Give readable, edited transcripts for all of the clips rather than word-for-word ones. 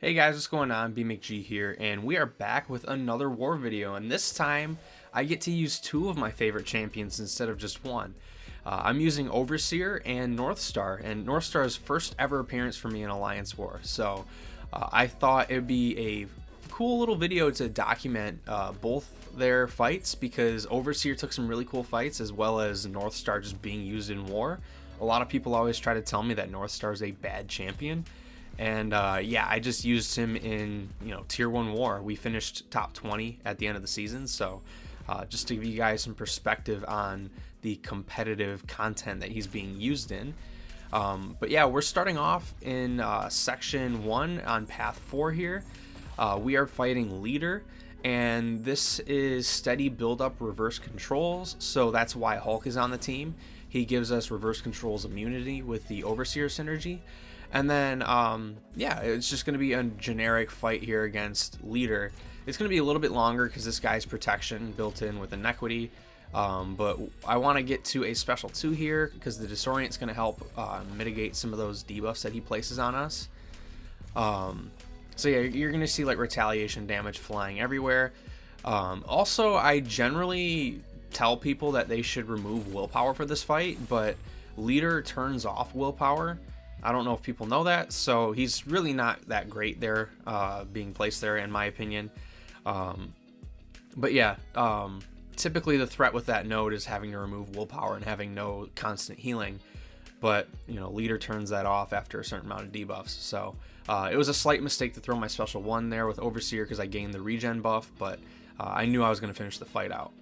Hey guys, what's going on? BMcG here, and we are back with another war video, and this time I get to use two of my favorite champions instead of just one. I'm using Overseer and Northstar, and Northstar's first ever appearance for me in Alliance War, so I thought it would be a cool little video to document both their fights, because Overseer took some really cool fights, as well as Northstar just being used in war. A lot of people always try to tell me that Northstar is a bad champion. And yeah, I just used him in tier 1 war. We finished top 20 at the end of the season, so just to give you guys some perspective on the competitive content that he's being used in. But yeah, we're starting off in section 1 on path 4 here. We are fighting leader, and this is steady build up reverse controls, so that's why Hulk is on the team. He gives us reverse controls immunity with the Overseer synergy. And then, yeah, it's just going to be a generic fight here against leader. It's going to be a little bit longer because this guy's protection built in with inequity. But I want to get to a special 2 here because the disorient's going to help mitigate some of those debuffs that he places on us. So yeah, you're going to see like retaliation damage flying everywhere. Also, I generally tell people that they should remove willpower for this fight, but leader turns off willpower. I don't know if people know that, so he's really not that great there, being placed there, in my opinion. But yeah, typically the threat with that node is having to remove willpower and having no constant healing. But, leader turns that off after a certain amount of debuffs. So it was a slight mistake to throw my special 1 there with Overseer because I gained the regen buff, but I knew I was going to finish the fight out.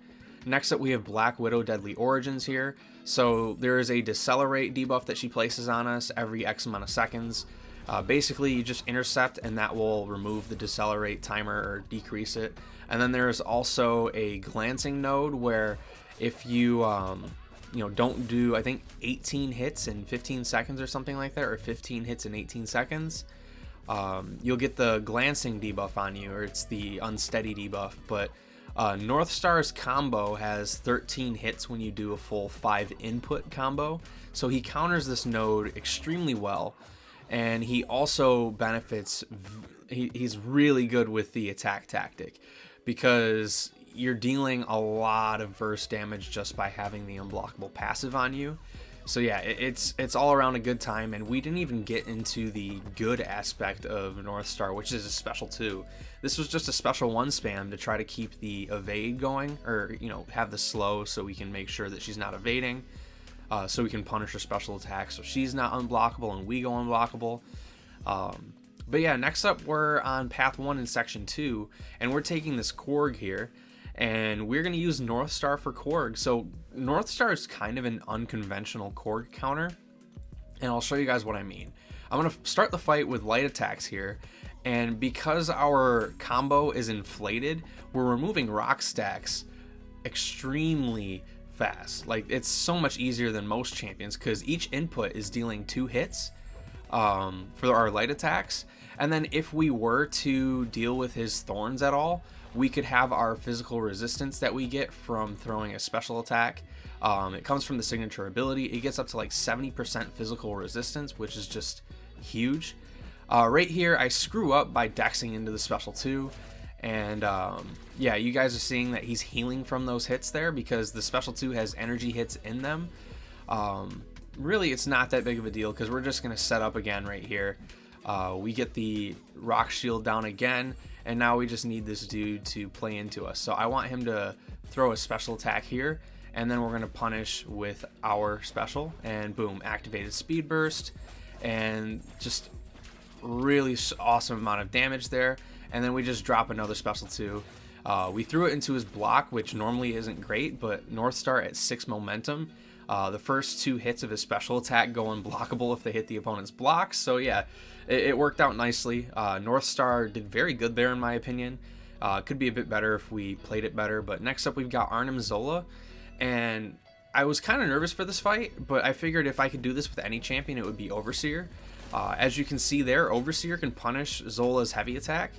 Next up, we have Black Widow Deadly Origins here. So there is a decelerate debuff that she places on us every X amount of seconds. Basically, you just intercept and that will remove the decelerate timer or decrease it. And then there's also a glancing node where if you don't do, I think, 18 hits in 15 seconds or something like that, or 15 hits in 18 seconds, you'll get the glancing debuff on you, or it's the unsteady debuff. But Northstar's combo has 13 hits when you do a full 5 input combo, so he counters this node extremely well, and he also benefits, he's really good with the attack tactic, because you're dealing a lot of burst damage just by having the unblockable passive on you. So yeah, it's all around a good time, and we didn't even get into the good aspect of Northstar, which is a special 2. This was just a special 1 spam to try to keep the evade going, or have the slow so we can make sure that she's not evading, so we can punish her special attacks so she's not unblockable and we go unblockable. But yeah, next up we're on path 1 in section 2, and we're taking this Korg here. And we're going to use Northstar for Korg. So Northstar is kind of an unconventional Korg counter, and I'll show you guys what I mean. I'm going to start the fight with light attacks here, and because our combo is inflated, we're removing rock stacks extremely fast. Like, it's so much easier than most champions because each input is dealing 2 hits for our light attacks. And then if we were to deal with his thorns at all, we could have our physical resistance that we get from throwing a special attack. It comes from the signature ability. It gets up to like 70% physical resistance, which is just huge. Right here, I screw up by dexing into the special 2. And yeah, you guys are seeing that he's healing from those hits there because the special 2 has energy hits in them. Really, it's not that big of a deal because we're just going to set up again right here. We get the rock shield down again, and now we just need this dude to play into us. So I want him to throw a special attack here, and then we're going to punish with our special, and boom, activated speed burst, and just really awesome amount of damage there. And then we just drop another special 2. We threw it into his block, which normally isn't great, but Northstar at 6 momentum. The first 2 hits of his special attack go unblockable if they hit the opponent's blocks. So yeah, it worked out nicely. Northstar did very good there in my opinion. Could be a bit better if we played it better. But next up we've got Arnim Zola. And I was kind of nervous for this fight, but I figured if I could do this with any champion, it would be Overseer. As you can see there, Overseer can punish Zola's heavy attack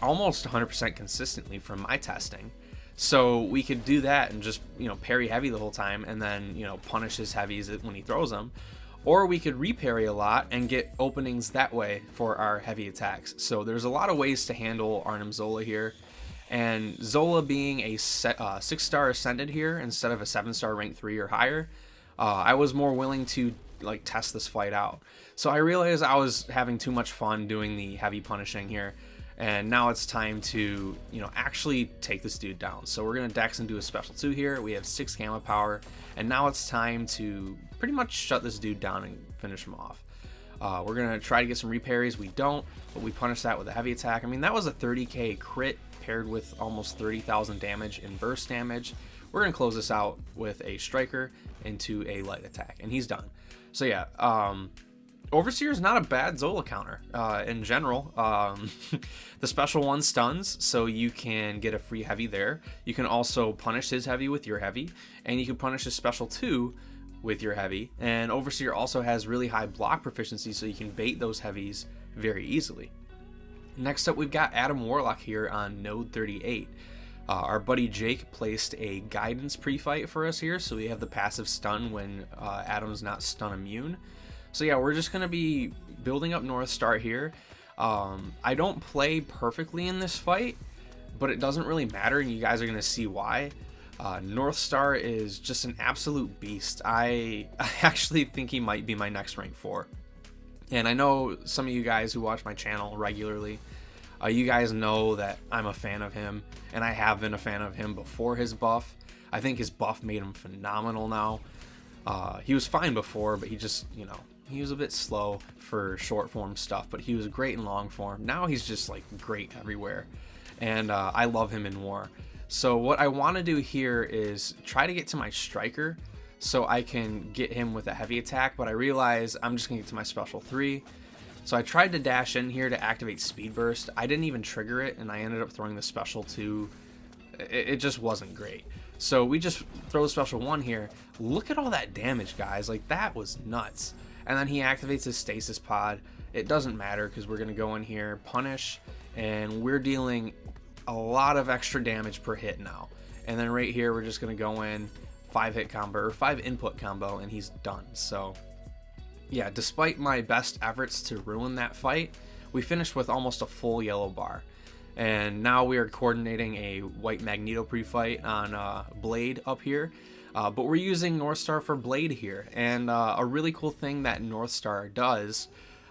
almost 100% consistently from my testing. So we could do that and just, parry heavy the whole time and then, punish his heavies when he throws them. or we could reparry a lot and get openings that way for our heavy attacks. So there's a lot of ways to handle Arnim Zola here, and Zola being a 6-star ascended here instead of a 7-star rank 3 or higher, I was more willing to like test this fight out. So I realized I was having too much fun doing the heavy punishing here, and now it's time to, you know, actually take this dude down. So we're gonna dex and do a special 2 here. We have 6 gamma power, and now it's time to pretty much shut this dude down and finish him off. We're gonna try to get some reparries. We don't, but we punish that with a heavy attack. I mean, that was a 30k crit paired with almost 30,000 damage in burst damage. We're gonna close this out with a striker into a light attack, and he's done. So yeah, Overseer is not a bad Zola counter in general. The special one stuns, so you can get a free heavy there. You can also punish his heavy with your heavy, and you can punish his special 2 with your heavy. And Overseer also has really high block proficiency, so you can bait those heavies very easily. Next up, we've got Adam Warlock here on node 38. Our buddy Jake placed a guidance pre-fight for us here, so we have the passive stun when Adam's not stun immune. So yeah, we're just going to be building up Northstar here. I don't play perfectly in this fight, but it doesn't really matter, and you guys are going to see why. Northstar is just an absolute beast. I actually think he might be my next rank 4. And I know some of you guys who watch my channel regularly, you guys know that I'm a fan of him, and I have been a fan of him before his buff. I think his buff made him phenomenal now. He was fine before, but he just, you know, he was a bit slow for short form stuff, but he was great in long form. Now he's just like great everywhere, and I love him in war. So what I want to do here is try to get to my striker so I can get him with a heavy attack, but I realize I'm just gonna get to my special 3. So I tried to dash in here to activate speed burst. I didn't even trigger it, and I ended up throwing the special 2. It just wasn't great. So we just throw the special 1 here. Look at all that damage, guys. Like, that was nuts. And then he activates his stasis pod. It doesn't matter because we're going to go in here, punish, and we're dealing a lot of extra damage per hit now. And then right here, we're just going to go in 5-hit combo, or 5-input combo, and he's done. So yeah, despite my best efforts to ruin that fight, we finished with almost a full yellow bar. And now we are coordinating a white Magneto pre-fight on Blade up here. But we're using Northstar for Blade here. And a really cool thing that Northstar does,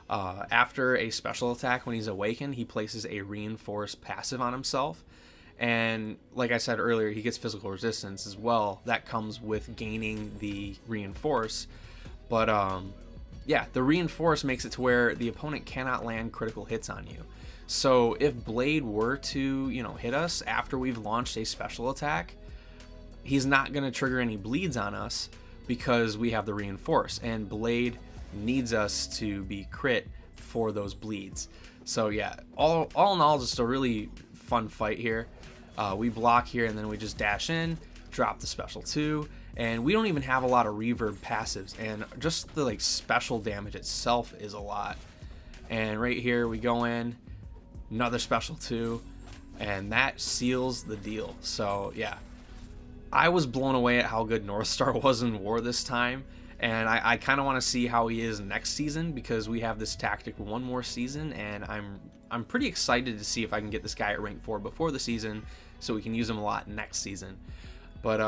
after a special attack when he's awakened, he places a reinforced passive on himself. And like I said earlier, he gets physical resistance as well. That comes with gaining the reinforce. But yeah, the reinforce makes it to where the opponent cannot land critical hits on you. So if Blade were to, you know, hit us after we've launched a special attack, he's not going to trigger any bleeds on us because we have the reinforce, and Blade needs us to be crit for those bleeds. So yeah, all in all, just a really fun fight here. We block here, and then we just dash in, drop the special 2, and we don't even have a lot of reverb passives, and just the like special damage itself is a lot. And right here we go in, another special 2, and that seals the deal. So yeah, I was blown away at how good Northstar was in war this time, and I kind of want to see how he is next season, because we have this tactic one more season, and I'm pretty excited to see if I can get this guy at rank 4 before the season, so we can use him a lot next season. But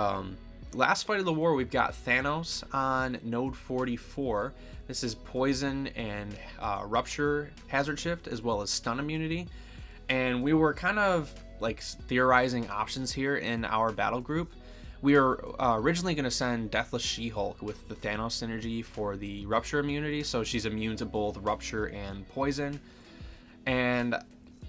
last fight of the war, we've got Thanos on node 44. This is poison and rupture hazard shift, as well as stun immunity. And we were kind of like theorizing options here in our battle group. We were originally going to send Deathless She-Hulk with the Thanos synergy for the rupture immunity, so she's immune to both rupture and poison. And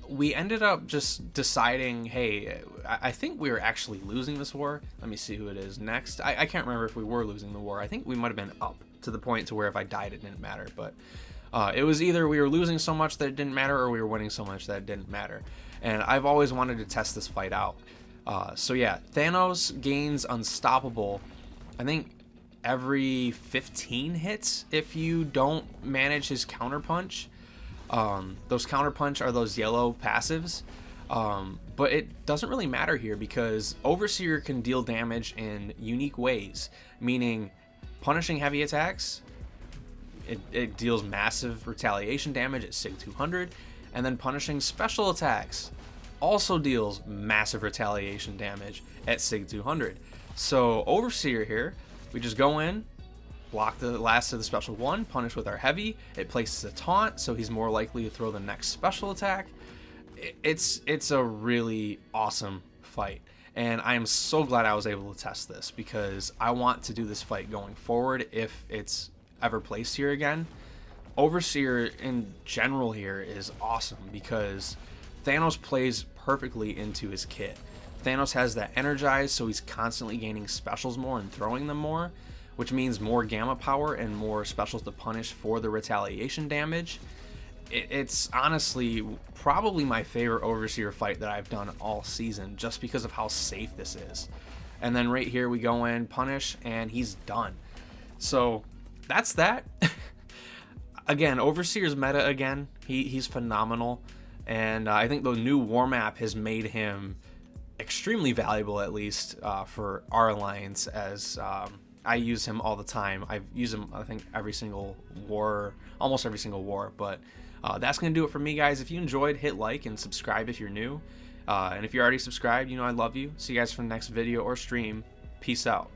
we ended up just deciding, hey, I think we were actually losing this war. Let me see who it is next. I can't remember if we were losing the war. I think we might have been up to the point to where if I died it didn't matter. But it was either we were losing so much that it didn't matter, or we were winning so much that it didn't matter. And I've always wanted to test this fight out. So yeah, Thanos gains unstoppable, I think, every 15 hits if you don't manage his counterpunch. Those counterpunch are those yellow passives, but it doesn't really matter here because Overseer can deal damage in unique ways, meaning punishing heavy attacks, it deals massive retaliation damage at Sig 200, and then punishing special attacks also deals massive retaliation damage at Sig 200. So Overseer here, we just go in, block the last of the special one, punish with our heavy, it places a taunt, so he's more likely to throw the next special attack. It's a really awesome fight, and I am so glad I was able to test this, because I want to do this fight going forward if it's ever placed here again. Overseer in general here is awesome because Thanos plays perfectly into his kit. Thanos has that energized, so he's constantly gaining specials more and throwing them more, which means more gamma power and more specials to punish for the retaliation damage. It's honestly probably my favorite Overseer fight that I've done all season, just because of how safe this is. And then right here we go in, punish, and he's done. So that's that. Again, Overseer's meta again. He's phenomenal, and I think the new war map has made him extremely valuable, at least for our alliance, as I use him all the time. I've used him, I think, every single war, almost every single war. But that's going to do it for me, guys. If you enjoyed, hit like and subscribe if you're new. And if you're already subscribed, you know I love you. See you guys for the next video or stream. Peace out.